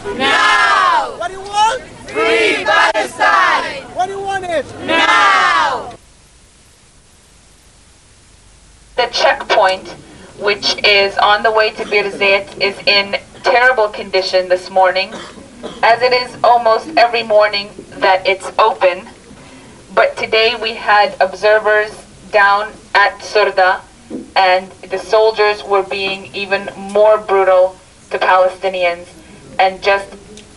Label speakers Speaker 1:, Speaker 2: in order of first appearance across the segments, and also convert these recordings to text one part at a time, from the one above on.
Speaker 1: Now!
Speaker 2: What do you want?
Speaker 1: Free Palestine!
Speaker 2: What do you want it?
Speaker 1: Now!
Speaker 3: The checkpoint, which is on the way to Birzeit, is in terrible condition this morning, as it is almost every morning that it's open. But today we had observers down at Surda, and the soldiers were being even more brutal to Palestinians and just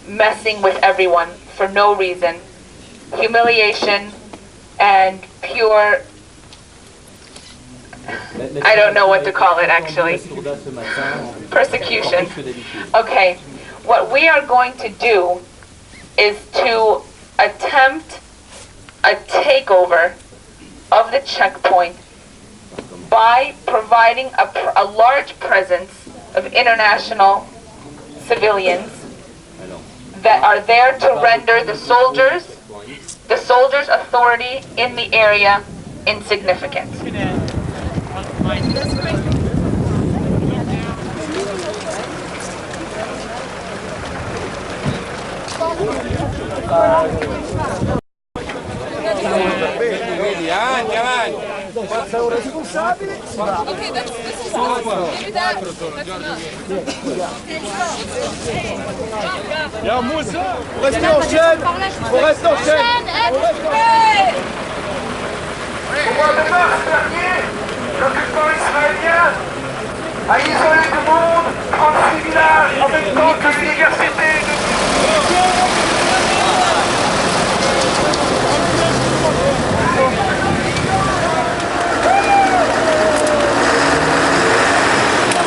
Speaker 3: messing with everyone for no reason. Humiliation and pure, I don't know what to call it actually, persecution. Okay, what we are going to do is to attempt a takeover of the checkpoint by providing a large presence of international civilians that are there to render the soldiers' authority in the area insignificant.
Speaker 4: Okay, this is awesome. Maybe that's enough.
Speaker 2: Ya Moussa, restez en chaîne. Faut rester en chaîne.
Speaker 5: Au mois de mars dernier, l'occupant israélien a isolé du monde 36 villages en même temps que l'université de...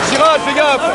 Speaker 2: Gérard, fais gaffe.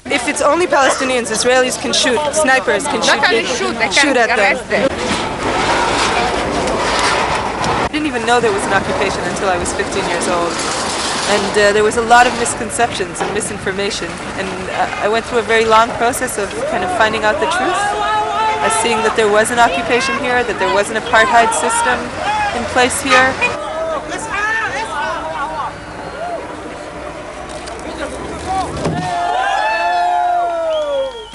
Speaker 6: If it's only Palestinians, Israelis can shoot, snipers can shoot at them. I didn't even know there was an occupation until I was 15 years old. And there was a lot of misconceptions and misinformation. And I went through a very long process of kind of finding out the truth, seeing that there was an occupation here, that there was an apartheid system in place here.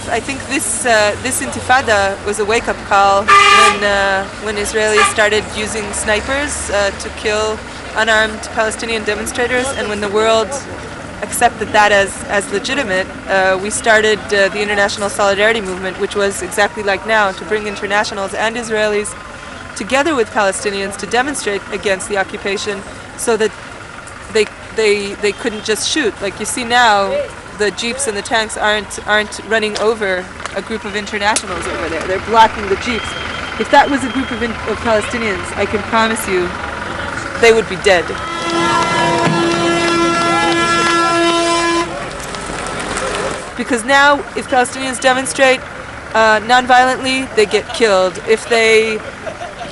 Speaker 6: I think this intifada was a wake-up call when Israelis started using snipers to kill unarmed Palestinian demonstrators, and when the world accepted that as legitimate, we started the International Solidarity Movement, which was exactly like now, to bring internationals and Israelis together with Palestinians to demonstrate against the occupation, so that they couldn't just shoot. Like you see now, the jeeps and the tanks aren't running over a group of internationals over there. They're blocking the jeeps. If that was a group of Palestinians, I can promise you, they would be dead. Because now, if Palestinians demonstrate non-violently, they get killed. If they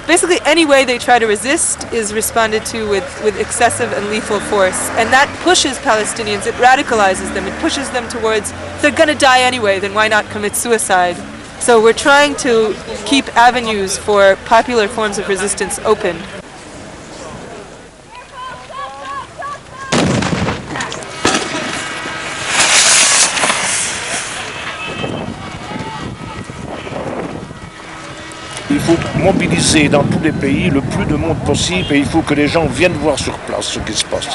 Speaker 6: basically, any way they try to resist is responded to with excessive and lethal force. And that pushes Palestinians, it radicalizes them, it pushes them towards, if they're going to die anyway, then why not commit suicide? So we're trying to keep avenues for popular forms of resistance open.
Speaker 7: Il faut mobiliser dans tous les pays le plus de monde possible et il faut que les gens viennent voir sur place ce qui se passe.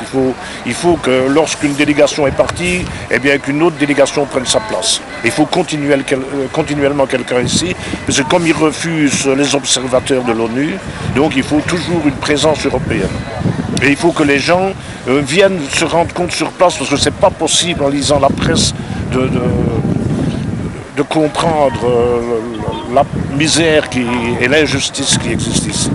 Speaker 7: Il faut que lorsqu'une délégation est partie, eh bien qu'une autre délégation prenne sa place. Il faut continuellement quelqu'un ici, parce que comme ils refusent les observateurs de l'ONU, donc il faut toujours une présence européenne. Et il faut que les gens viennent se rendre compte sur place, parce que c'est pas possible en lisant la presse de comprendre la misère et l'injustice qui existe ici.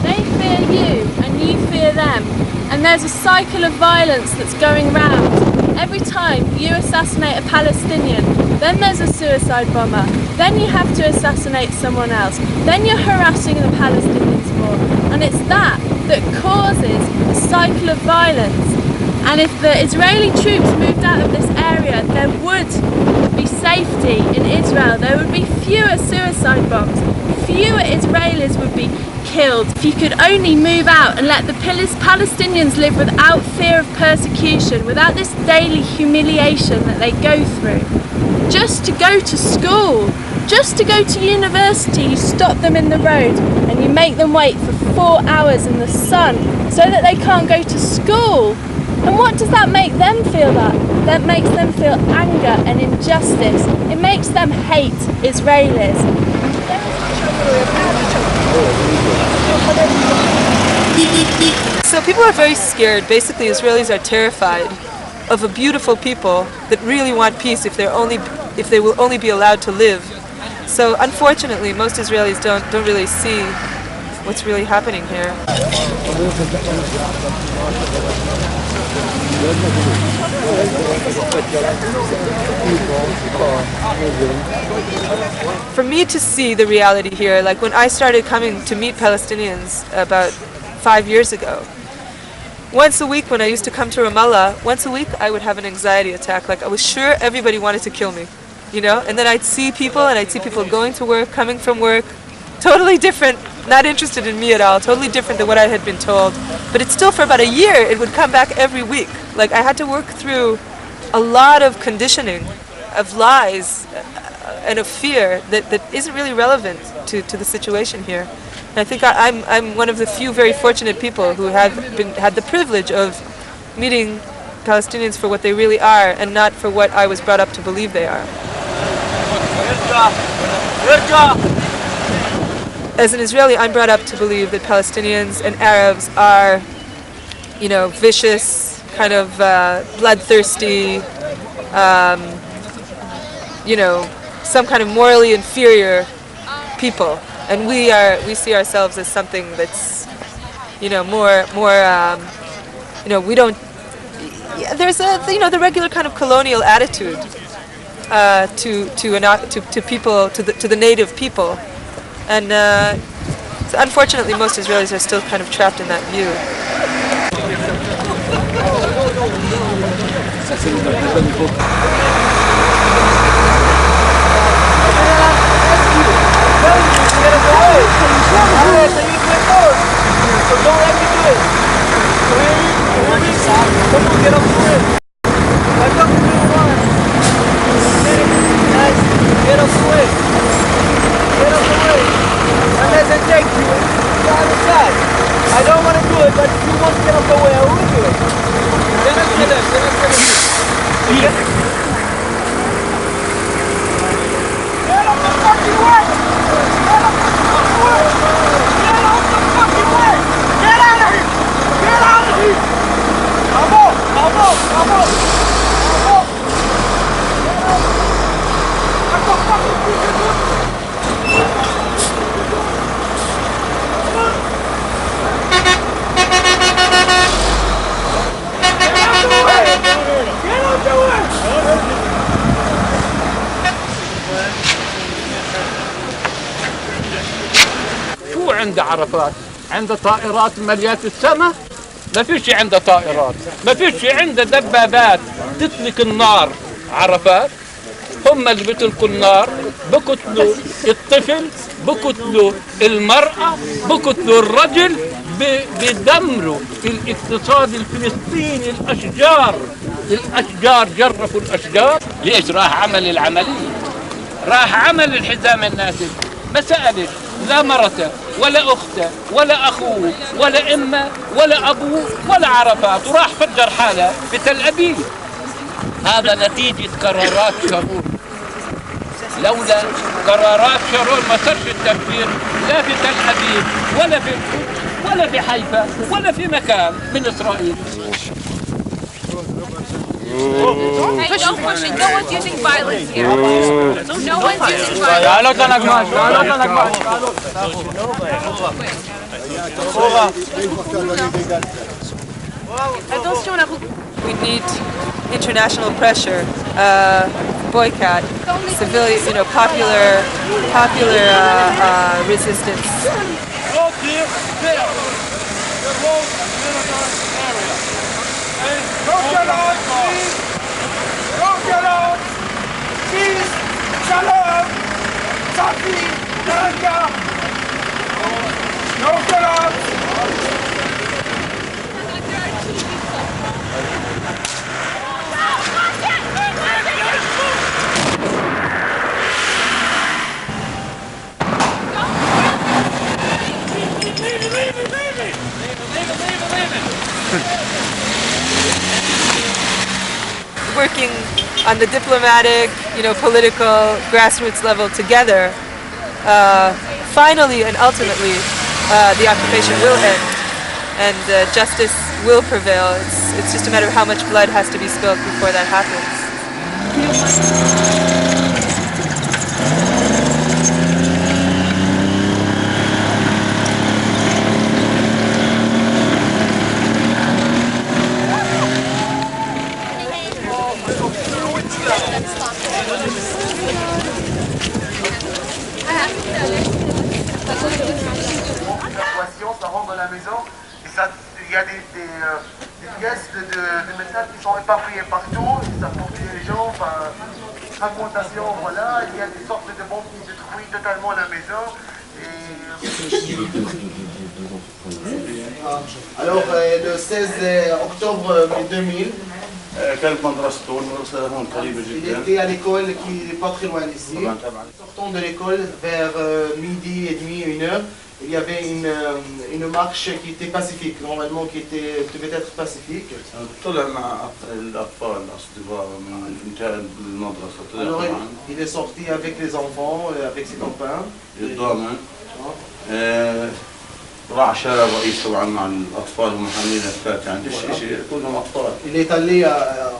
Speaker 8: They fear you and you fear them, and there's a cycle of violence that's going round. Every time you assassinate a Palestinian, then there's a suicide bomber, then you have to assassinate someone else, then you're harassing the Palestinians more, and it's that causes a cycle of violence. And if the Israeli troops moved out of this area, there would be safety in Israel, there would be fewer suicide bombs, fewer Israelis would be killed. If you could only move out and let the Palestinians live without fear of persecution, without this daily humiliation that they go through. Just to go to school, just to go to university, you stop them in the road and you make them wait for 4 hours in the sun so that they can't go to school. And what does that make them feel? That makes them feel anger and injustice. It makes them hate Israelis.
Speaker 6: So people are very scared. Basically, Israelis are terrified of a beautiful people that really want peace if they will only be allowed to live. So unfortunately, most Israelis don't really see what's really happening here. For me to see the reality here, like when I started coming to meet Palestinians about 5 years ago, once a week when I used to come to Ramallah, once a week I would have an anxiety attack. Like I was sure everybody wanted to kill me, you know? And then I'd see people going to work, coming from work, totally different, not interested in me at all, totally different than what I had been told. But it's still for about a year, it would come back every week. Like I had to work through a lot of conditioning, of lies, and of fear that isn't really relevant to the situation here. And I think I'm one of the few very fortunate people who had the privilege of meeting Palestinians for what they really are and not for what I was brought up to believe they are. As an Israeli, I'm brought up to believe that Palestinians and Arabs are, you know, vicious, kind of bloodthirsty, you know, some kind of morally inferior people. And we see ourselves as something that's, you know, more, you know, we don't. Yeah, there's the regular kind of colonial attitude to people, to the native people, and so unfortunately, most Israelis are still kind of trapped in that view.
Speaker 2: I don't want to do it, but if you want to get up the way, I will do it. Then I get it. Get up the fucking way! Get up the fucking way! Get out the fucking way! Get out of here! Get out of here! Vamos! Vamos! Vamos! Vamos! Get out! What the fuck is this?
Speaker 9: شو عند عرفات؟ عند طائرات مليات السماء؟ ما فيش عنده طائرات، ما فيش عنده دبابات تطلق النار. عرفات هم اللي بيطلقوا النار، بقتلوا الطفل، بقتلوا المرأة، بقتلوا الرجل، بدمروا الاقتصاد الفلسطيني. الأشجار جرفوا الأشجار. ليش راح عمل العملية؟ راح عمل الحزام الناسف، ما سألش لا مرته ولا أخته ولا أخوه ولا أمه ولا أبوه ولا عرفات، وراح فجر حاله بتل أبيب. هذا نتيجة قرارات شرور. لولا قرارات شارون ما صارش التفجير لا في تل أبيب ولا في حيفا ولا في مكان من إسرائيل.
Speaker 4: Hey, don't push it. No one's using violence here. No one's using violence.
Speaker 6: We need international pressure, boycott, civilian, popular resistance.
Speaker 2: No shalom, please. No shalom. Peace, shalom, safi, naranja. No shalom.
Speaker 6: Working on the diplomatic, political, grassroots level together, finally and ultimately, the occupation will end and justice will prevail. It's just a matter of how much blood has to be spilled before that happens.
Speaker 5: Ça rentre dans la maison et il y a des pièces de métal qui sont éparpillées partout, ça poursuit les gens, fragmentation, voilà, il y a des sortes de bombes qui détruisent totalement la maison.
Speaker 10: Alors le 16 octobre 2000, il était à l'école qui n'est pas très loin d'ici. Sortant de l'école vers midi et demi, 1h, il y avait une marche qui était pacifique, normalement qui devait être pacifique. Alors il est sorti avec les enfants, avec ses copains. Il est allé à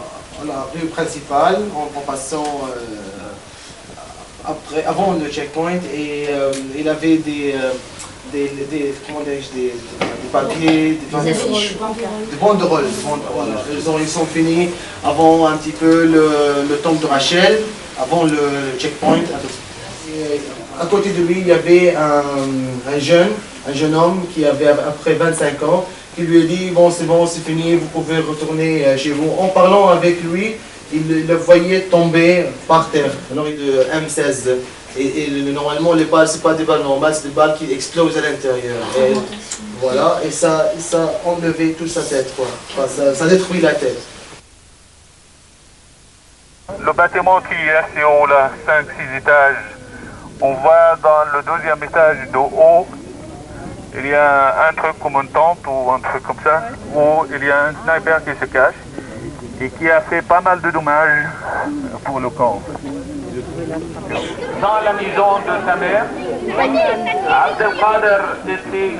Speaker 10: la rue principale en passant avant le checkpoint et il avait des papiers, des banderoles. Ils sont finis avant un petit peu le temps de Rachel, avant le checkpoint. Et à côté de lui, il y avait un jeune homme qui avait après 25 ans, qui lui a dit « Bon, c'est fini, vous pouvez retourner chez vous ». En parlant avec lui, il le voyait tomber par terre, alors de M16. Et normalement, les balles, ce n'est pas des balles normales, c'est des balles qui explosent à l'intérieur. Et voilà, et ça a enlevé toute sa tête, quoi. Enfin, ça détruit la tête.
Speaker 5: Le bâtiment qui est sur la 5-6 étages, on va dans le deuxième étage de haut, il y a un truc comme une tente ou un truc comme ça, où il y a un sniper qui se cache et qui a fait pas mal de dommages pour le camp. Dans la maison de sa mère, Abdelkader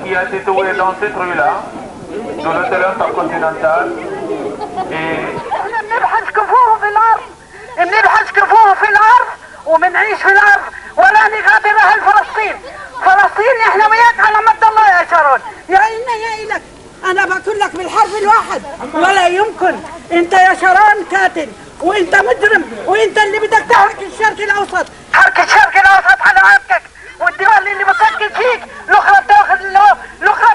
Speaker 5: qui a été tué dans cette rue-là, de l'hôtel intercontinental. بنبحث كفوه في الارض، بنبحث كفوه في الارض وبنعيش في الارض ولا نغادر اهل فلسطين. فلسطين احنا وياك على مد الله يا شارون.
Speaker 11: يا إنا يا إلك أنا بقول لك بالحرف الواحد ولا يمكن. أنت يا شارون قاتل وأنت مجرم وأنت اللي بدك تحرك الشرق الأوسط.
Speaker 5: حرك الشرق الأوسط على عاتقك والدول اللي بتسكت فيك الأخرى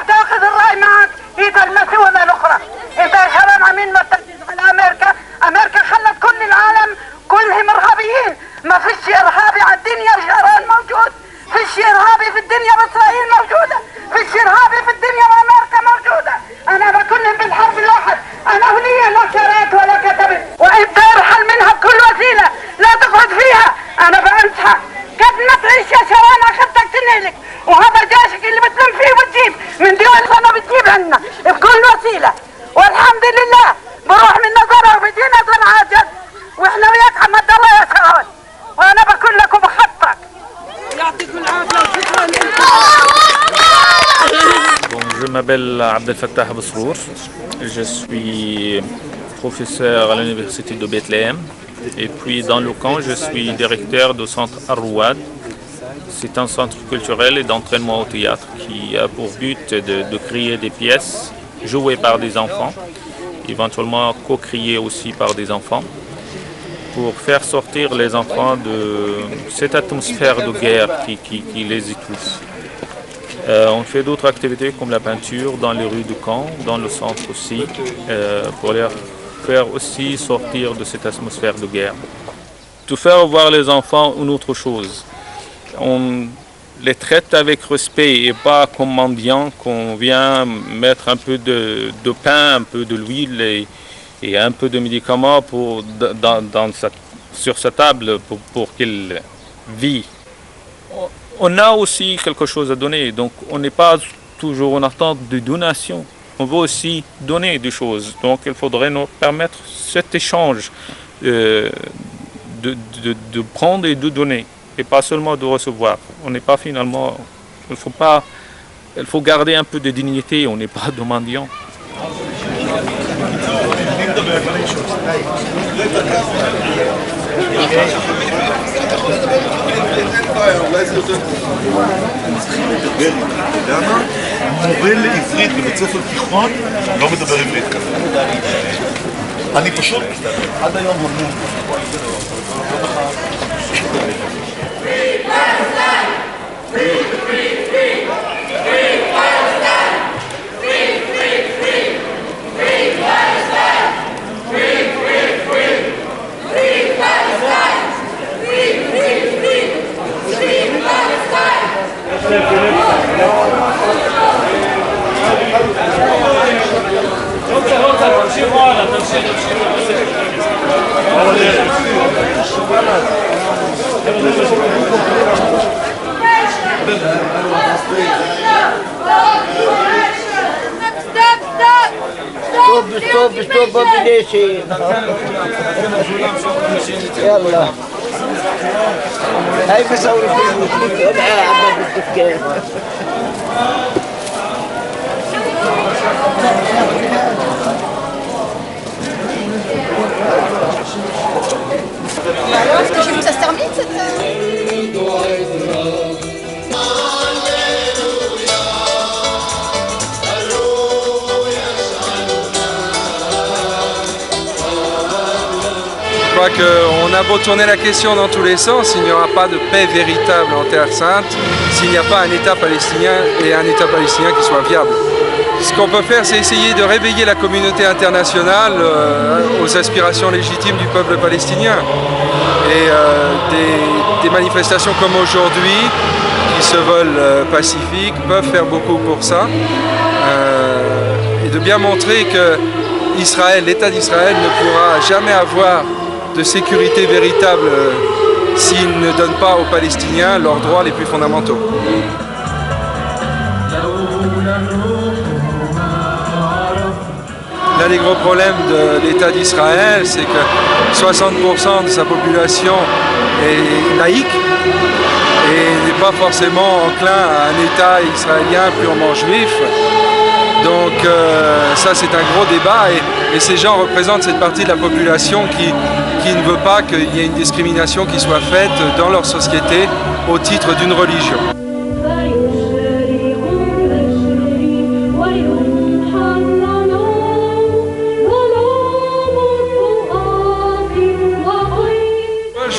Speaker 5: بتاخذ الرأي معك إيدها المسؤولة الأخرى. أنت يا شارون عمين ما تركز على أمريكا. أمريكا خلت كل العالم كلهم إرهابيين. ما فيش إرهابي على الدنيا شارون موجود. فيش إرهابي في الدنيا بإسرائيل موجودة. فيش إرهابي في الدنيا وأمريكا موجودة. أنا بكلهم بالحرف الواحد. أنا هنية لا قرأت ولا كتبت وأنت ارحل منها بكل وسيلة لا تقعد فيها. أنا بنصحك قد ما تعيش يا شوان أخذتك تنهلك وهذا جيشك اللي بتلم فيه وتجيب من دول سنة بتجيب عنا بكل وسيلة. والحمد لله بروح من نظرة وبيجي نظر عاجل وإحنا وياك حمد الله يا شوان. وأنا بقول لكم
Speaker 12: m'appelle Abdel Fattah Besrour. Je suis professeur à l'université de Bethléem. Et puis dans le camp, je suis directeur du centre Ar-Rouad. C'est un centre culturel et d'entraînement au théâtre qui a pour but de créer des pièces jouées par des enfants, éventuellement co-créées aussi par des enfants, pour faire sortir les enfants de cette atmosphère de guerre qui les étouffe. On fait d'autres activités comme la peinture dans les rues du camp, dans le centre aussi, pour les faire aussi sortir de cette atmosphère de guerre. De faire voir les enfants une autre chose. On les traite avec respect et pas comme mendiants qu'on vient mettre un peu de pain, un peu de l'huile et un peu de médicaments sur sa table pour qu'il vit. On a aussi quelque chose à donner, donc on n'est pas toujours en attente de donation. On veut aussi donner des choses, donc il faudrait nous permettre cet échange de prendre et de donner, et pas seulement de recevoir. On n'est pas finalement, il faut garder un peu de dignité, on n'est pas de mendiants.
Speaker 13: למה? מורה לעברית בבית ספר תיכון לא מדבר עברית ככה. אני פשוט עד היום המון.
Speaker 14: stop population. يلا هاي بصور فيلم عبد الدكان.
Speaker 15: Chez vous ça se termine cette...
Speaker 16: Je crois qu'on a beau tourner la question dans tous les sens, il n'y aura pas de paix véritable en Terre Sainte s'il n'y a pas un État palestinien et un État palestinien qui soit viable. Ce qu'on peut faire, c'est essayer de réveiller la communauté internationale aux aspirations légitimes du peuple palestinien. Et des manifestations comme aujourd'hui, qui se veulent pacifiques, peuvent faire beaucoup pour ça. Et de bien montrer que Israël, l'État d'Israël ne pourra jamais avoir de sécurité véritable s'il ne donne pas aux Palestiniens leurs droits les plus fondamentaux. L'un des gros problèmes de l'État d'Israël, c'est que 60% de sa population est laïque et n'est pas forcément enclin à un État israélien purement juif. Donc ça c'est un gros débat et ces gens représentent cette partie de la population qui ne veut pas qu'il y ait une discrimination qui soit faite dans leur société au titre d'une religion.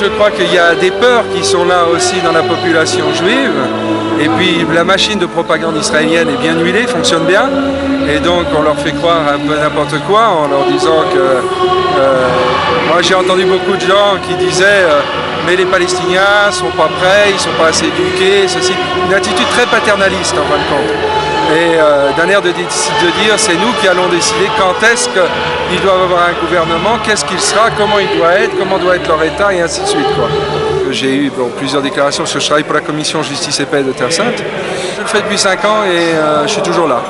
Speaker 16: Je crois qu'il y a des peurs qui sont là aussi dans la population juive. Et puis la machine de propagande israélienne est bien huilée, fonctionne bien. Et donc on leur fait croire un peu n'importe quoi en leur disant que... moi j'ai entendu beaucoup de gens qui disaient mais les Palestiniens ne sont pas prêts, ils ne sont pas assez éduqués, ceci. Une attitude très paternaliste en fin de compte. Et d'un air de dire c'est nous qui allons décider quand est-ce qu'ils doivent avoir un gouvernement, qu'est-ce qu'il sera, comment il doit être, comment doit être leur État et ainsi de suite, quoi. J'ai eu plusieurs déclarations parce que je travaille pour la commission Justice et Paix de Terre Sainte. Je le fais depuis 5 ans et je suis toujours là.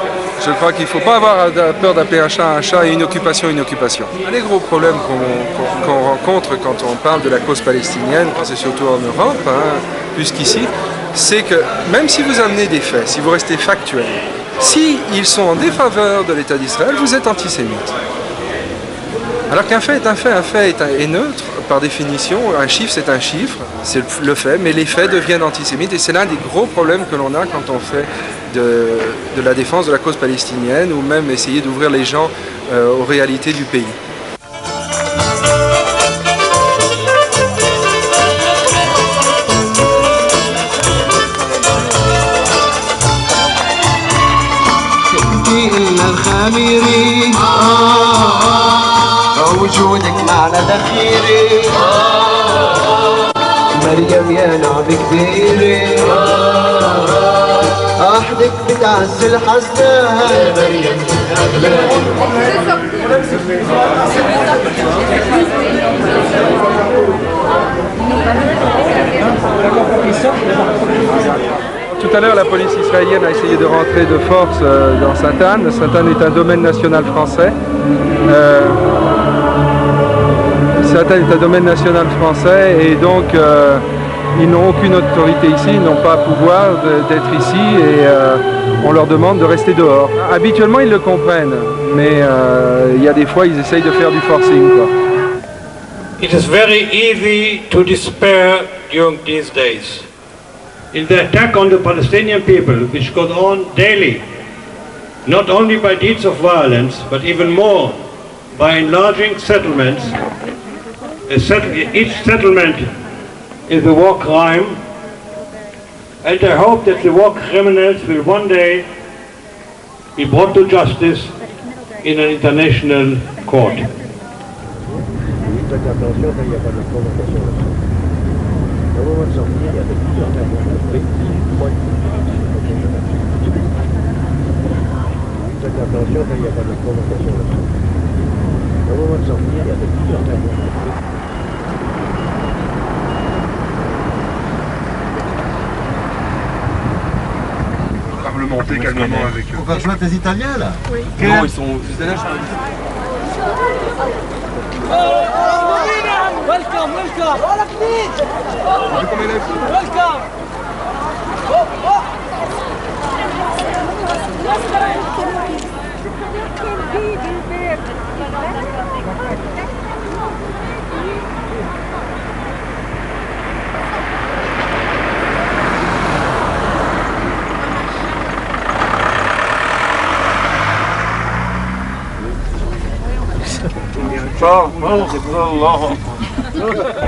Speaker 16: Je crois qu'il ne faut pas avoir peur d'appeler un chat et une occupation une occupation. Un des gros problèmes qu'on rencontre quand on parle de la cause palestinienne, c'est surtout en Europe, plus qu'ici, c'est que même si vous amenez des faits, si vous restez factuel, si ils sont en défaveur de l'État d'Israël, vous êtes antisémite. Alors qu'un fait est neutre par définition, un chiffre c'est un chiffre, c'est le fait, mais les faits deviennent antisémites et c'est l'un des gros problèmes que l'on a quand on fait de la défense de la cause palestinienne ou même essayer d'ouvrir les gens aux réalités du pays.
Speaker 17: وجودك معنا دخيري مريم يا نعم كبيري احدك بتعز الحسنان مريم
Speaker 16: Tout à l'heure, la police israélienne a essayé de rentrer de force dans Sainte-Anne. Sainte-Anne est un domaine national français. Sainte-Anne est un domaine national français et donc ils n'ont aucune autorité ici, ils n'ont pas pouvoir d'être ici et on leur demande de rester dehors. Habituellement, ils le comprennent, mais il y a des fois, ils essayent de faire du forcing, quoi.
Speaker 18: It is very easy to despair during these days. In the attack on the Palestinian people, which goes on daily, not only by deeds of violence, but even more by enlarging settlements. Each settlement is a war crime, and I hope that the war criminals will one day be brought to justice in an international court.
Speaker 13: Parlementer calmement avec eux.
Speaker 10: On va rejoindre les Italiens là?
Speaker 13: Oui. Non, ils sont juste derrière.
Speaker 2: Welcome, welcome. Welcome.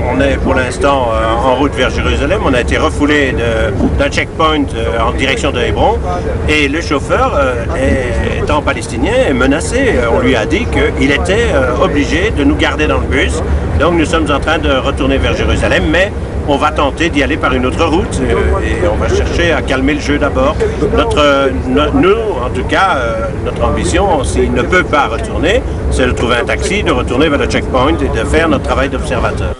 Speaker 19: On est pour l'instant en route vers Jérusalem. On a été refoulé d'un checkpoint en direction de Hébron et le chauffeur, étant palestinien, est menacé. On lui a dit qu'il était obligé de nous garder dans le bus. Donc nous sommes en train de retourner vers Jérusalem, mais on va tenter d'y aller par une autre route et on va chercher à calmer le jeu d'abord. Nous, en tout cas, notre ambition, s'il ne peut pas retourner, c'est de trouver un taxi, de retourner vers le checkpoint et de faire notre travail d'observateur.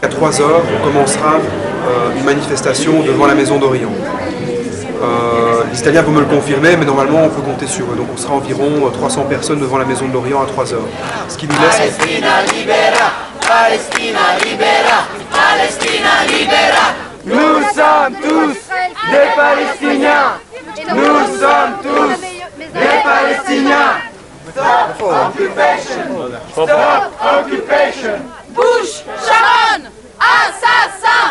Speaker 20: À 3 heures, on commencera une manifestation devant la Maison d'Orient. Les Italiens vont me le confirmer, mais normalement on peut compter sur eux. Donc on sera environ 300 personnes devant la Maison de l'Orient à 3 heures. Ce qui nous laisse...
Speaker 1: Palestina libera, Palestina libera, Palestina libera.
Speaker 2: Nous sommes tous des Palestiniens. Nous sommes tous des Palestiniens. Stop occupation. Stop occupation.
Speaker 1: Bush, Sharon, assassin,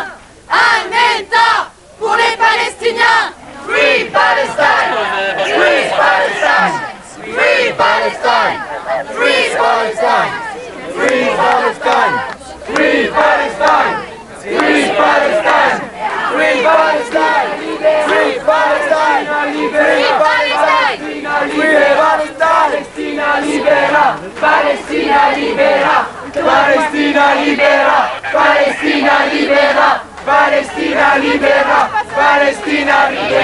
Speaker 1: un État pour les Palestiniens. Free Palestine, free Palestine, free Palestine, free Palestine, free Palestine, free Palestine, free Palestine, free Palestine, free Palestine, free Palestine, Palestina libera, Palestina libera, Palestina libera, Palestina libera, Palestina libera, Palestina libera,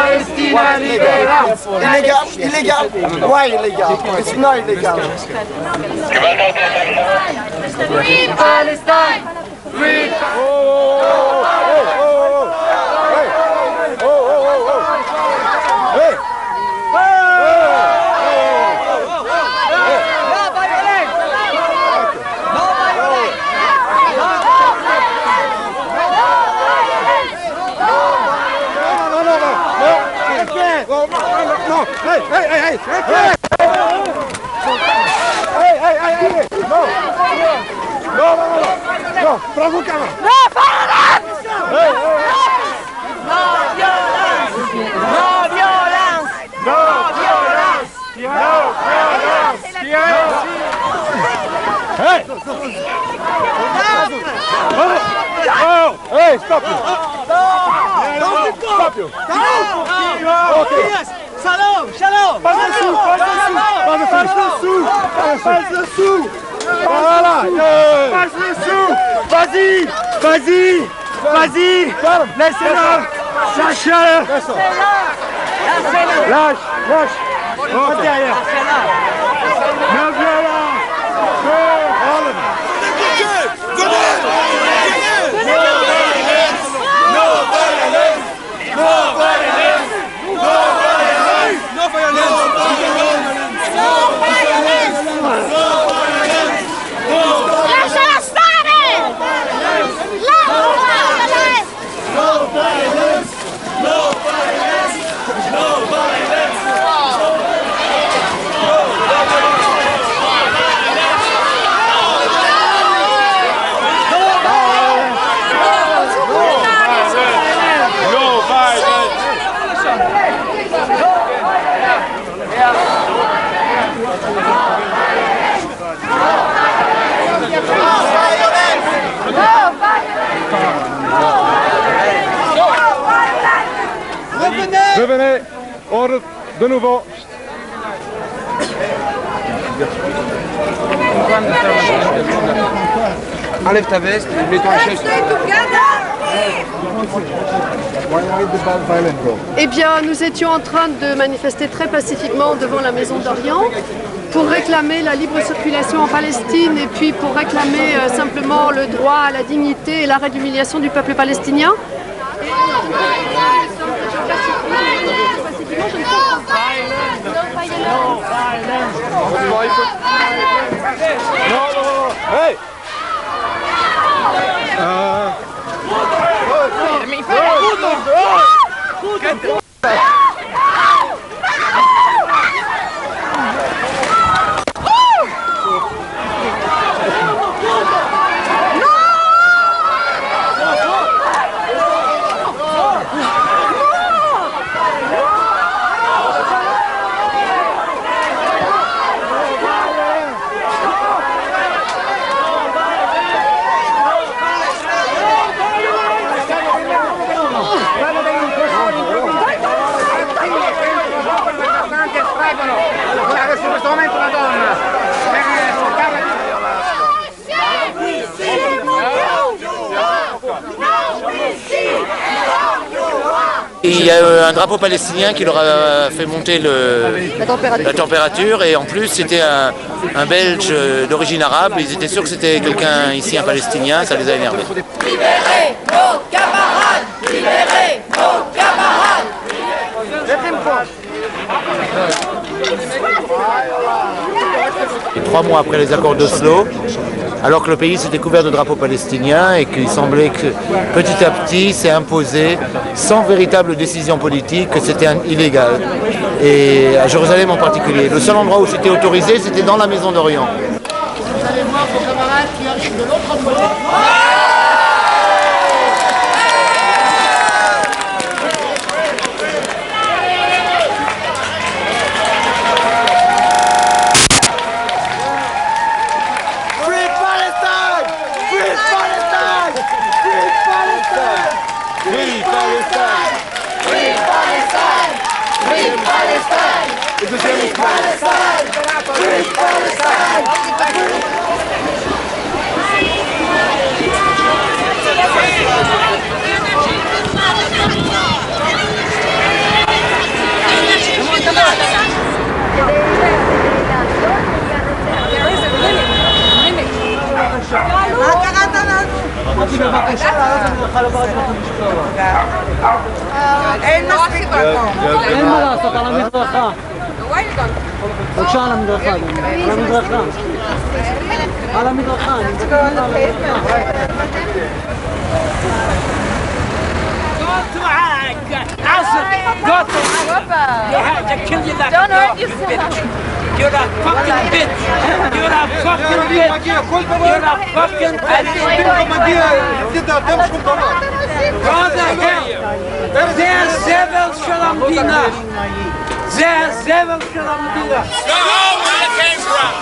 Speaker 1: Palestina libera.
Speaker 17: Illegal. Why illegal? It's not illegal.
Speaker 1: Free Palestine! Free
Speaker 2: Bravo, Kama!
Speaker 1: No violence! No violence! No violence! No violence! No violence!
Speaker 2: Hey! Oh! Hey, stop you! Stop you! Okay.
Speaker 1: Shalom! Shalom!
Speaker 2: Pas dessous! Passe dessous! Voilà! Passe dessous! Vas-y! Vas-y! Vas-y! Laissez-le! Lâche-le! Lâche! Lâche! Pas derrière! No violence!
Speaker 20: Revenez, ordre de nouveau. Enlève ta veste, mets-toi en chaise.
Speaker 21: Eh bien, nous étions en train de manifester très pacifiquement devant la Maison d'Orient pour réclamer la libre circulation en Palestine et puis pour réclamer simplement le droit à la dignité et l'arrêt de l'humiliation du peuple palestinien.
Speaker 2: Hey!
Speaker 22: Il y a un drapeau palestinien qui leur a fait monter la température et en plus c'était un Belge d'origine arabe, ils étaient sûrs que c'était quelqu'un ici, un Palestinien, ça les a énervés.
Speaker 1: Libérez nos camarades! Libérez nos camarades!
Speaker 22: Et 3 mois après les accords d'Oslo, alors que le pays s'était couvert de drapeaux palestiniens et qu'il semblait que petit à petit s'est imposé, sans véritable décision politique, que c'était illégal. Et à Jérusalem en particulier. Le seul endroit où c'était autorisé, c'était dans la Maison d'Orient.
Speaker 1: Vous allez voir vos camarades qui arrivent de l'autre côté.
Speaker 2: אין מספיק מקום.
Speaker 3: אין מה לעשות, על המדרכה. בבקשה על המדרכה. על המדרכה. על המדרכה. אני מדבר על המדרכה.
Speaker 4: Don't hurt yourself.
Speaker 9: You're a fucking bitch. You're a fucking bitch. You're a fucking bitch. God זה הזבל של המדינה. זה הזבל של המדינה. Go home where you came from.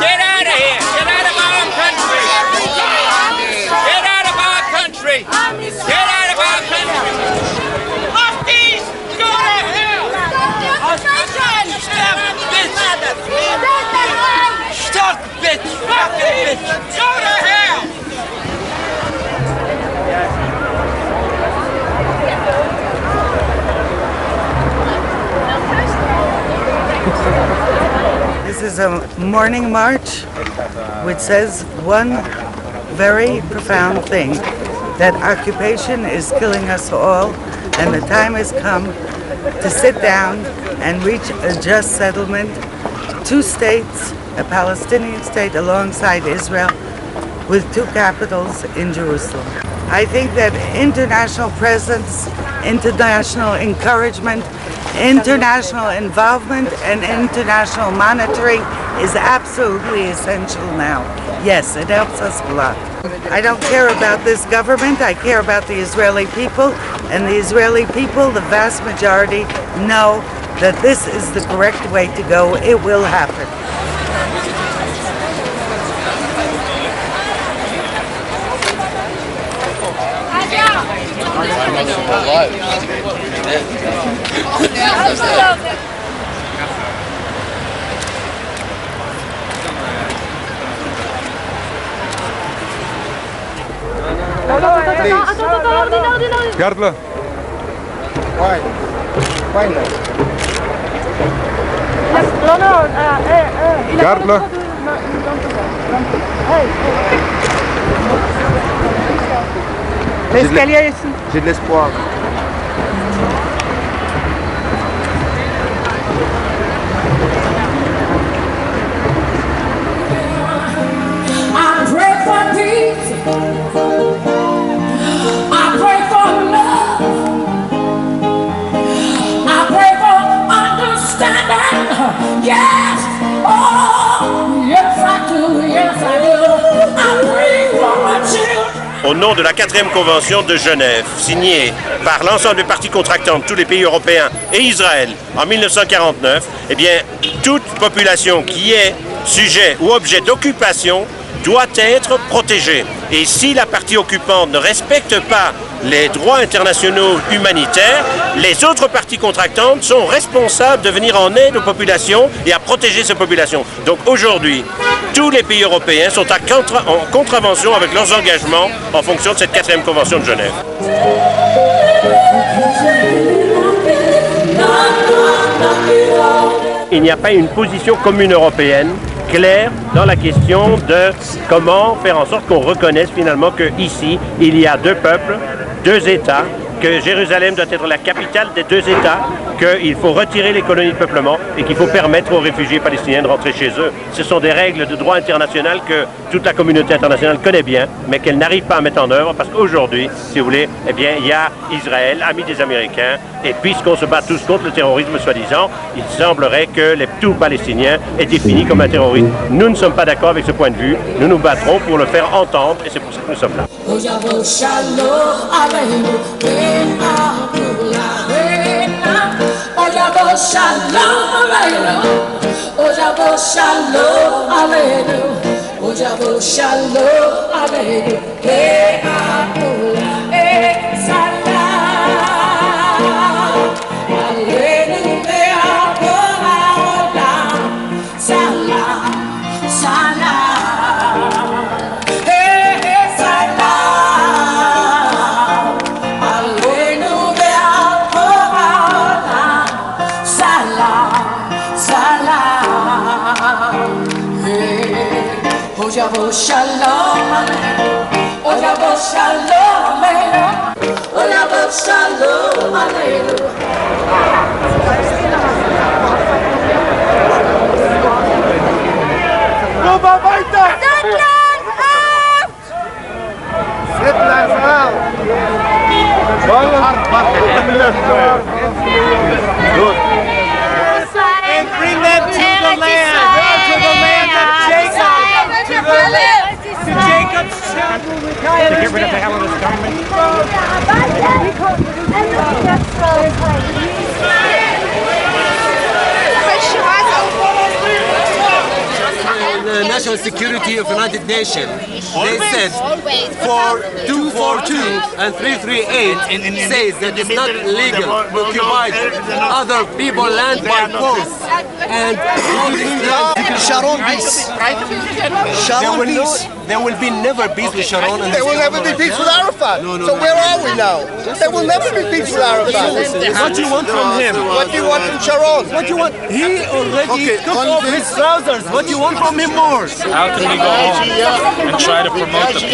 Speaker 9: Get out of here. Get out of our country. Get out of our country. Get out of our country. Lefties, go to hell. Stop, bitch. Stop, bitch. Fucking bitch. Go to hell.
Speaker 2: This is a morning march which says one very profound thing, that occupation is killing us all and the time has come to sit down and reach a just settlement, 2 states, a Palestinian state alongside Israel with 2 capitals in Jerusalem. I think that international presence, international encouragement, international involvement and international monitoring is absolutely essential now. Yes, it helps us a lot. I don't care about this government, I care about the Israeli people, and the Israeli people, the vast majority, know that this is the correct way to go. It will happen.
Speaker 16: Garde-le. Garde-le.
Speaker 2: L'escalier ici.
Speaker 20: J'ai de l'espoir.
Speaker 7: I pray for peace. I pray for love. I pray for understanding. Yes. Oh, yes I do. Yes I do. I pray for my children.
Speaker 19: Au nom de la 4e convention de Genève, signée par l'ensemble des parties contractantes, tous les pays européens et Israël en 1949, eh bien, toute population qui est sujet ou objet d'occupation doit être protégée. Et si la partie occupante ne respecte pas les droits internationaux humanitaires, les autres parties contractantes sont responsables de venir en aide aux populations et à protéger ces populations. Donc aujourd'hui, tous les pays européens sont en contravention avec leurs engagements en fonction de cette 4e convention de Genève. Il n'y a pas une position commune européenne claire dans la question de comment faire en sorte qu'on reconnaisse finalement qu'ici, il y a 2 peuples, 2 États, que Jérusalem doit être la capitale des 2 États, qu'il faut retirer les colonies de peuplement et qu'il faut permettre aux réfugiés palestiniens de rentrer chez eux. Ce sont des règles de droit international que toute la communauté internationale connaît bien, mais qu'elle n'arrive pas à mettre en œuvre parce qu'aujourd'hui, si vous voulez, eh bien, il y a Israël, ami des Américains, et puisqu'on se bat tous contre le terrorisme soi-disant, il semblerait que tout Palestinien est défini comme un terroriste. Nous ne sommes pas d'accord avec ce point de vue, nous nous battrons pour le faire entendre et c'est pour ça que nous sommes là.
Speaker 7: Shalom, shalom,
Speaker 2: And bring them to the land of Jacob, to Jacob's children.
Speaker 6: To get rid of the Hellenist government.
Speaker 8: The National Security of United Nations, they said for 242 and 338 says that it's not legal to occupy other people's land by force. And
Speaker 10: Sharon peace. Sharon peace. There will be never peace with Sharon. And
Speaker 23: there will never be peace with Arafat. So where are we now? There will never be peace with Arafat.
Speaker 8: What do you want from him?
Speaker 23: What do you want from Sharon?
Speaker 8: What do you want? He already took off his trousers. What do you want from him more?
Speaker 12: How can we go home and try to promote the peace?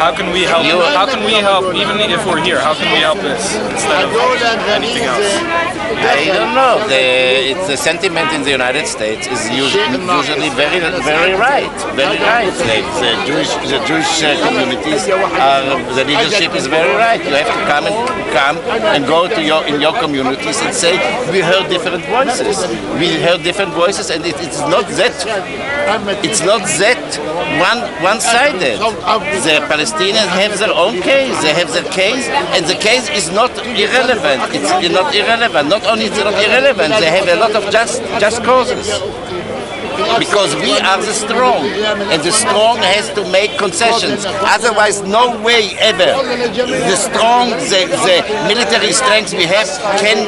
Speaker 12: How can we help? How can we help, even if we're here? How can we help this instead of anything else?
Speaker 24: I don't know. The sentiment in the United States is usually very right. Very right. The Jewish communities, the leadership is very right. You have to come and go to in your communities and say, we heard different voices. We heard different voices, and it's not that one-sided. The Palestinians have their own case. They have their case, and the case is not irrelevant. It's not irrelevant. Not only it's not irrelevant, they have a lot of just causes. Because we are the strong, and the strong has to make concessions. Otherwise, no way ever the strong, the military strength we have can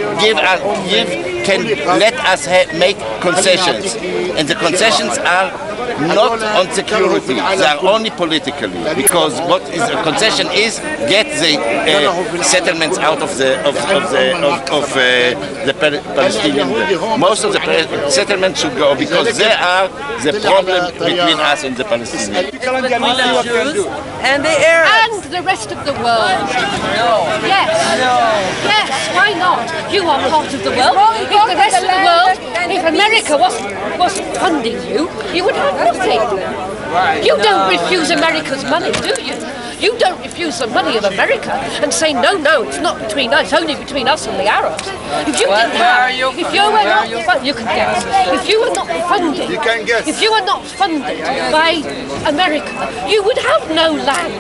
Speaker 24: let us make concessions. And the concessions are not on security; they are only politically. Because what is a concession is get the settlements out of the Palestinian. Most of the settlements should go because they are the problem between us and the Palestinians.
Speaker 4: Jews and the Arabs.
Speaker 21: And the rest of the world.
Speaker 4: No.
Speaker 21: Yes.
Speaker 4: No.
Speaker 21: Yes, why not? You are part of the world. If the rest of the world, if America wasn't funding you, you would have nothing. You don't refuse America's money, do you? You don't refuse the money of America and say, no, it's not between us, it's only between us and the Arabs. If you didn't have, if you were not, you can guess. If you were not funded, if you were not funded by America, you would have no land.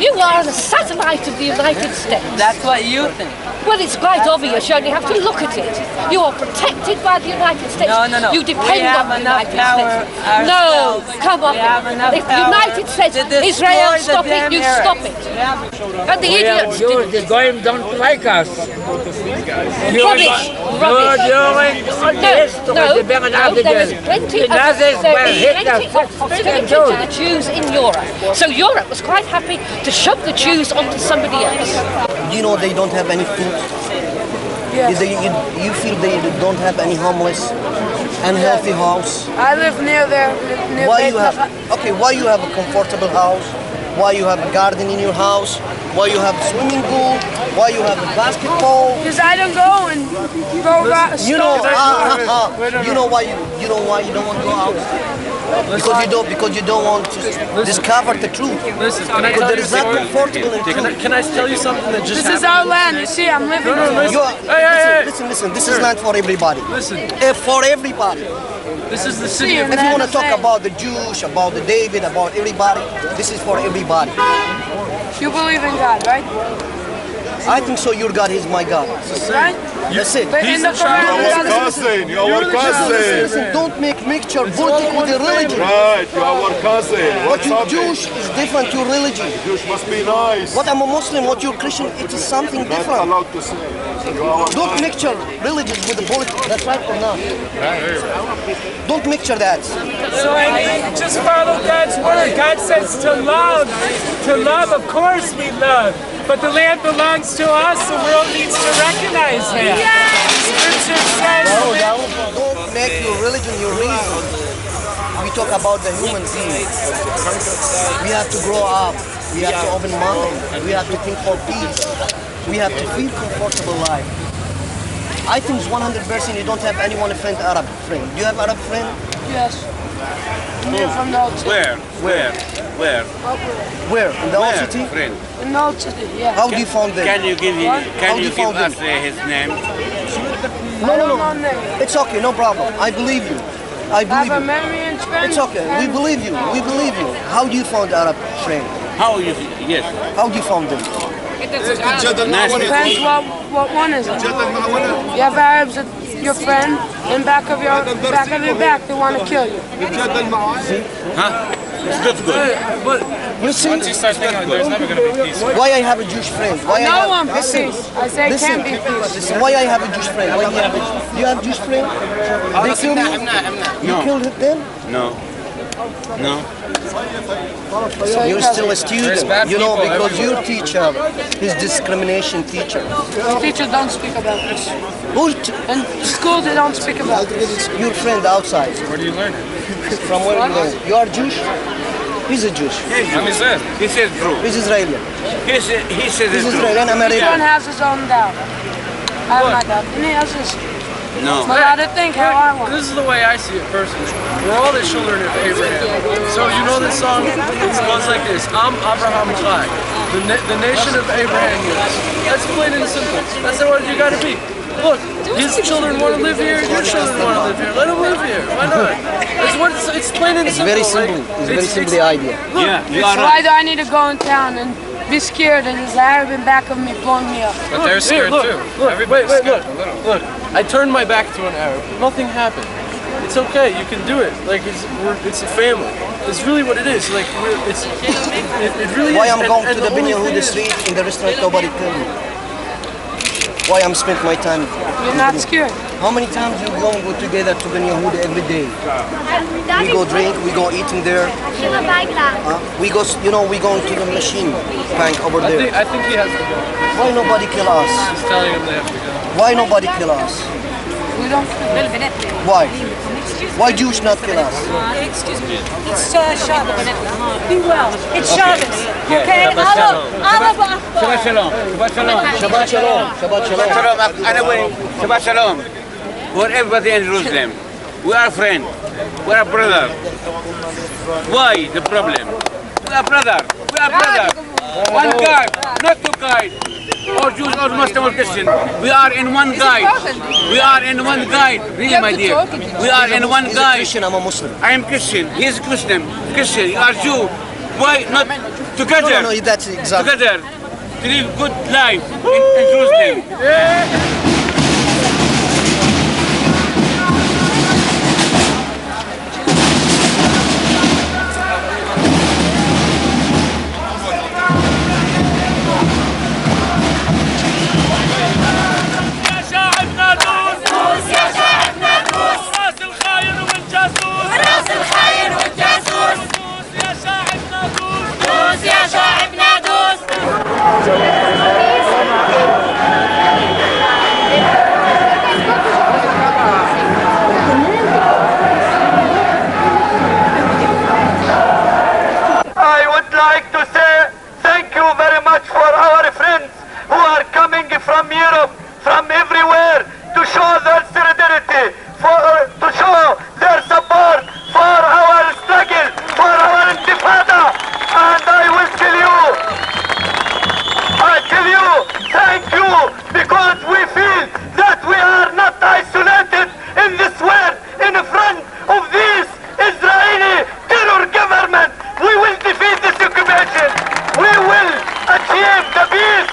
Speaker 21: You are a satellite of the United States.
Speaker 4: That's what you think.
Speaker 21: Well, it's quite obvious. You only have to look at it. You are protected by the United States.
Speaker 4: No.
Speaker 21: You depend on the United States. No, come on. If the United States, Israel, stop it, you stop it. And the idiots did
Speaker 6: The Goyim don't like us.
Speaker 21: Rubbish.
Speaker 6: During the history of the Bernard
Speaker 21: there is plenty of hostility to the Jews in Europe. So Europe was quite happy to shove the Jews onto somebody else.
Speaker 10: You know they don't have any food.
Speaker 21: Yes.
Speaker 10: You feel they don't have any homeless, unhealthy house.
Speaker 4: I live near there.
Speaker 10: Why you have a comfortable house? Why you have a garden in your house? Why you have a swimming pool? Why you have a basketball?
Speaker 4: Because I don't go and go about.
Speaker 10: You know why you don't want to go out? Because you don't want to discover the truth.
Speaker 6: Listen,
Speaker 10: because there is not comfortable in truth.
Speaker 6: Can I tell you something that just
Speaker 4: This is our land. You see, I'm living
Speaker 10: Listen. This is not for everybody.
Speaker 6: Listen.
Speaker 10: For everybody.
Speaker 6: This is the city of...
Speaker 10: If you want to talk about the Jews, about the David, about everybody, this is for everybody.
Speaker 4: You believe in God, right?
Speaker 10: I think so. Your God is my God.
Speaker 4: Right?
Speaker 10: That's it.
Speaker 4: But in the Quran,
Speaker 23: You are our cousin.
Speaker 10: Listen, don't make mixture politics with the religion.
Speaker 23: Right, you are our cousin.
Speaker 10: What you Jewish is different to religion.
Speaker 23: Jewish must be nice.
Speaker 10: What I'm a Muslim, what you're Christian, it is something different.
Speaker 23: Not allowed to say.
Speaker 10: Don't mixture religion with the politics. That's right or not? Don't mixture that.
Speaker 6: So just follow God's word. God says to love. To love, of course we love. But the land belongs to us. The world needs to recognize that. Scripture says...
Speaker 10: Don't make your religion your reason. We talk about the human being. We have to grow up. We have to open mind. We have to think for peace.
Speaker 5: We have to feel comfortable life. I think 100% you don't have anyone friend, Arab friend. Do you have Arab friend?
Speaker 7: Yes. We're from the old city.
Speaker 5: Where? Where? In the old city?
Speaker 9: Friend.
Speaker 7: In the old city, yeah.
Speaker 5: How do you found them?
Speaker 9: Can you give us his name?
Speaker 5: No. It's okay, no problem. I believe you. I believe you. It's okay. We believe you. We believe you. How do you found Arab friend?
Speaker 9: Yes.
Speaker 5: How do you found them?
Speaker 7: Depends what one is it. You have Arabs that your friend in back of your back they want to kill you.
Speaker 9: Huh? It's not good.
Speaker 5: But you see,
Speaker 12: once you start thinking like there's never going to be peace.
Speaker 5: Why I have a Jewish friend? Why
Speaker 7: no
Speaker 5: I have,
Speaker 7: one peace. I say it can't be peace.
Speaker 5: Listen, why I have a Jewish friend? Why do you have Jewish friend? They killed you? You killed them?
Speaker 9: No.
Speaker 5: You're still a student, you know, because your teacher is discrimination teacher.
Speaker 7: Teachers don't speak about this. In school they don't speak about this.
Speaker 5: Your friend outside.
Speaker 12: Where do you learn it?
Speaker 5: From where you learn? You are Jewish? He's a Jewish.
Speaker 9: He says true.
Speaker 5: He's Israeli.
Speaker 9: He says
Speaker 5: He's
Speaker 9: it's true.
Speaker 5: Israeli and American.
Speaker 7: Each one has his own doubt. I have my doubt. And he has his.
Speaker 9: No.
Speaker 7: But I didn't think how I want.
Speaker 11: This is the way I see it personally. We're all the children of Abraham. So you know this song? It goes like this. I'm Abraham Chai. The nation of Abraham is. That's plain and simple. That's what you gotta be. Look, his children want to live here, your children want to live here. Let them live here. Why not? It's plain and simple.
Speaker 5: It's very simple. It's very simple the idea.
Speaker 7: Why do I need to go in town and be scared and there's an Arab in back of me blowing me up?
Speaker 12: But they're scared too.
Speaker 11: Everybody's scared a little. Look, I turned my back to an Arab. Nothing happened. It's okay. You can do it. Like it's a family. It's really what it is. Like it really is.
Speaker 5: Why I'm going to the Ben Yehuda street in the restaurant? Nobody tell me. Why I'm spent my time?
Speaker 7: You're not scared.
Speaker 5: How many times you go together to Ben Yehuda every day? We go drink, we go eating there. We go, you know, we go into the machine bank over there.
Speaker 11: I think he has to go.
Speaker 5: Why nobody kill us?
Speaker 11: He's telling him they have to go.
Speaker 5: Why nobody kill us?
Speaker 7: We don't.
Speaker 5: Why? Why Jews not kill us?
Speaker 14: Excuse me. It's Shabbos. Be well. It's Shabbos. Okay?
Speaker 9: Shabbat shalom. Shabbat shalom.
Speaker 5: Shabbat shalom. Shabbat shalom.
Speaker 9: Anyway, Shabbat shalom. For everybody in Jerusalem. We are friends. We are brothers. Why the problem? We are brothers. We are brothers. One God, not two guys. Or Jews or Muslim or Christian. We are in one guide. We are in one guide. Really, my dear. We are in one guide.
Speaker 5: Christian, I'm a Muslim.
Speaker 9: I am Christian. He is Christian. Christian. You are Jew. Why not together?
Speaker 5: No, that's exactly.
Speaker 9: Together to live good life in Jerusalem.
Speaker 2: From Europe, from everywhere, to show their solidarity, to show their support for our struggle, for our intifada. And I will tell you, thank you, because we feel that we are not isolated in this world in front of this Israeli terror government. We will defeat this occupation. We will achieve the peace.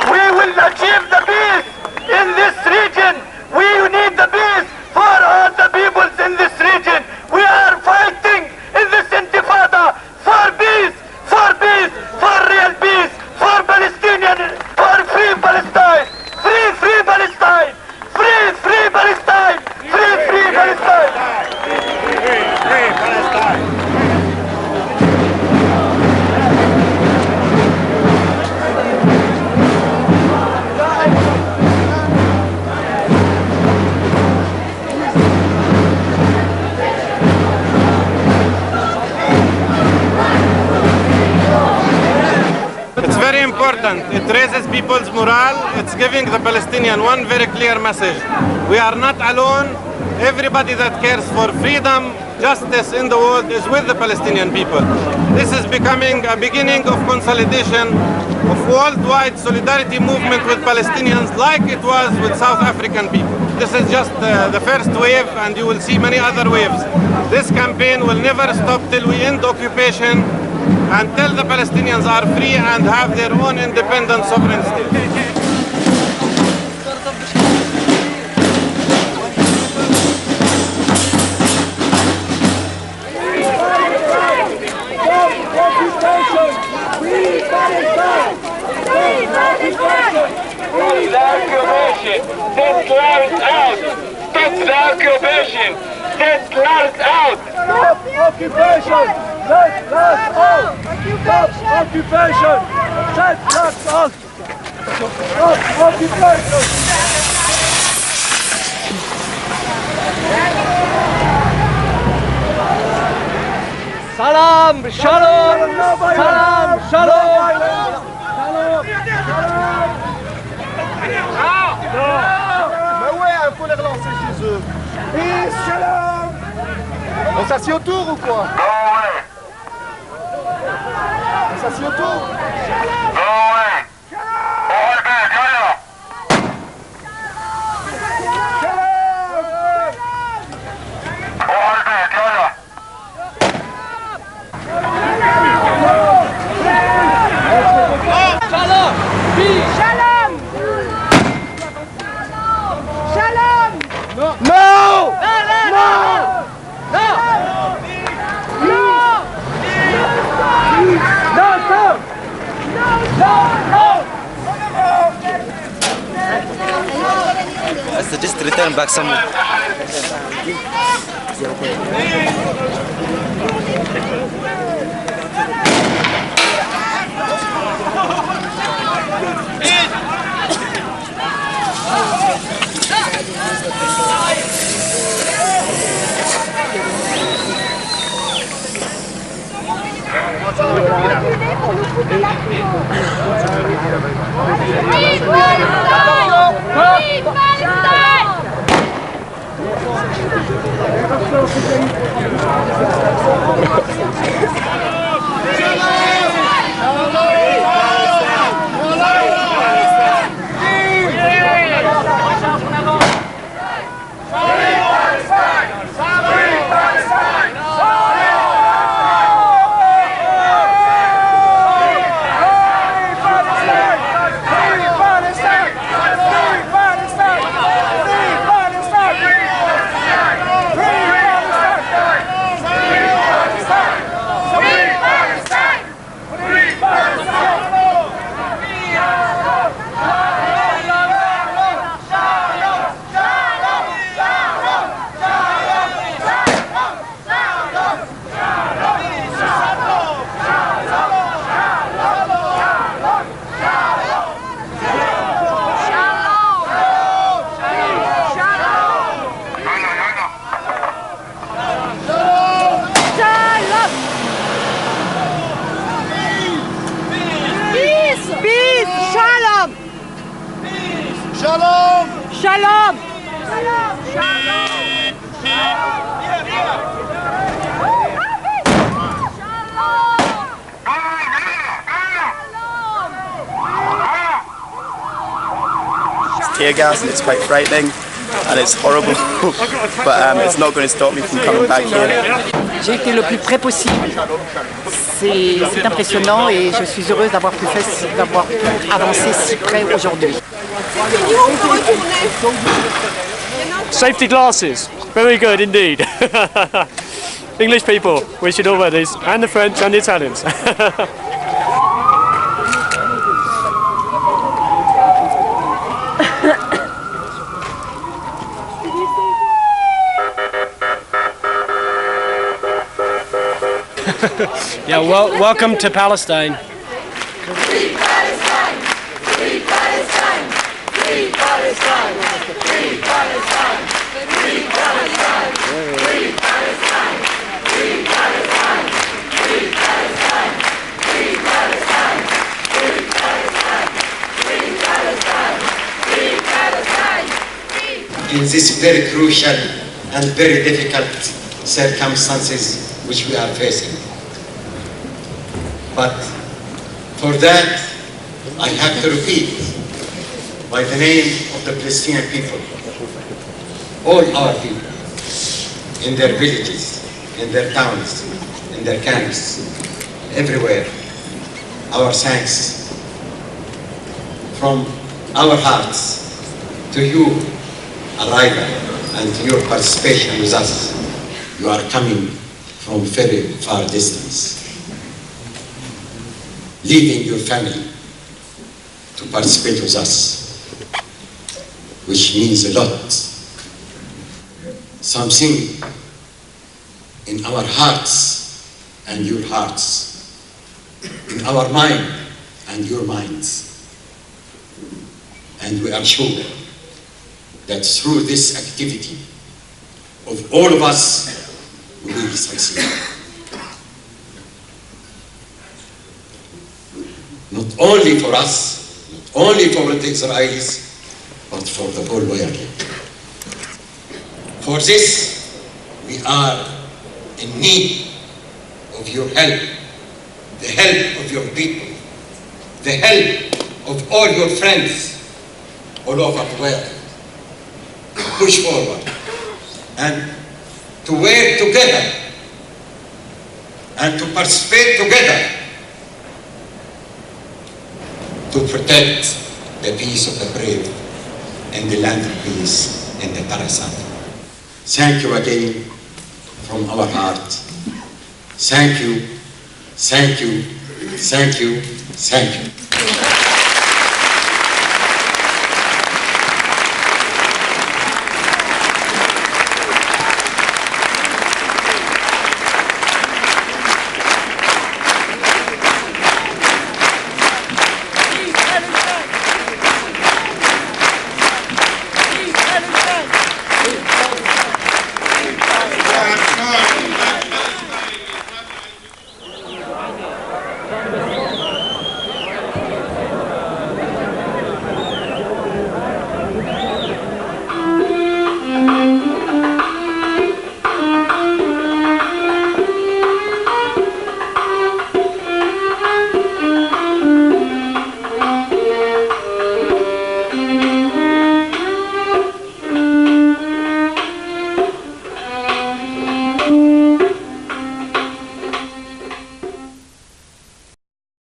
Speaker 2: We will achieve the peace in this region. We need the peace for all the peoples in this region. We are fighting in this intifada for peace, for real peace, for Palestinian, for free Palestine, free Palestine, free Palestine, free Palestine. Free Palestine.
Speaker 13: important. It raises people's morale. It's giving the Palestinian one very clear message. We are not alone. Everybody that cares for freedom, justice in the world is with the Palestinian people. This is becoming a beginning of consolidation of worldwide solidarity movement with Palestinians like it was with South African people. This is just the first wave, and you will see many other waves. This campaign will never stop till we end occupation, until the Palestinians are free and have their own independent sovereign state.
Speaker 2: Get loud out! Stop the occupation! Get loud out! Stop occupation! Get loud out! Stop occupation! Get loud out! Stop occupation!
Speaker 3: Salam, shalom, salam, shalom.
Speaker 23: Mais ouais, il faut les relancer chez eux. Peace, shalom. On s'assied autour ou quoi? On s'assied autour?
Speaker 15: I just return back somewhere.
Speaker 2: Shalom!
Speaker 14: Shalom!
Speaker 17: It's tear gas and it's quite frightening and it's horrible, but it's not going to stop me from coming back here.
Speaker 18: J'ai été le plus près possible. C'est impressionnant et je suis heureuse d'avoir pu avancer si près aujourd'hui.
Speaker 25: Safety glasses, very good indeed. English people, we should all wear these, and the French and the Italians.
Speaker 26: Yeah, welcome to Palestine.
Speaker 2: Free Palestine! Free Palestine! Free Palestine! Free Palestine! Free Palestine! Free Palestine! Free Palestine! Free Palestine! Free Palestine! Free Palestine!
Speaker 1: in this very crucial and very difficult circumstances which we are facing. But for that, I have to repeat, by the name of the Palestinian people, all our people, in their villages, in their towns, in their camps, everywhere, our thanks from our hearts to you arrival and to your participation with us. You are coming from very far distance, leaving your family to participate with us, which means a lot. Something in our hearts and your hearts, in our mind and your minds. And we are sure that through this activity of all of us, we will succeed. Not only for us, not only for the Israelis, but for the whole world. For this, we are in need of your help, the help of your people, the help of all your friends all over the world, to push forward and to work together and to participate together to protect the peace of the brave and the land of peace and the parasite. Thank you again from our heart. Thank you, thank you, thank you, thank you.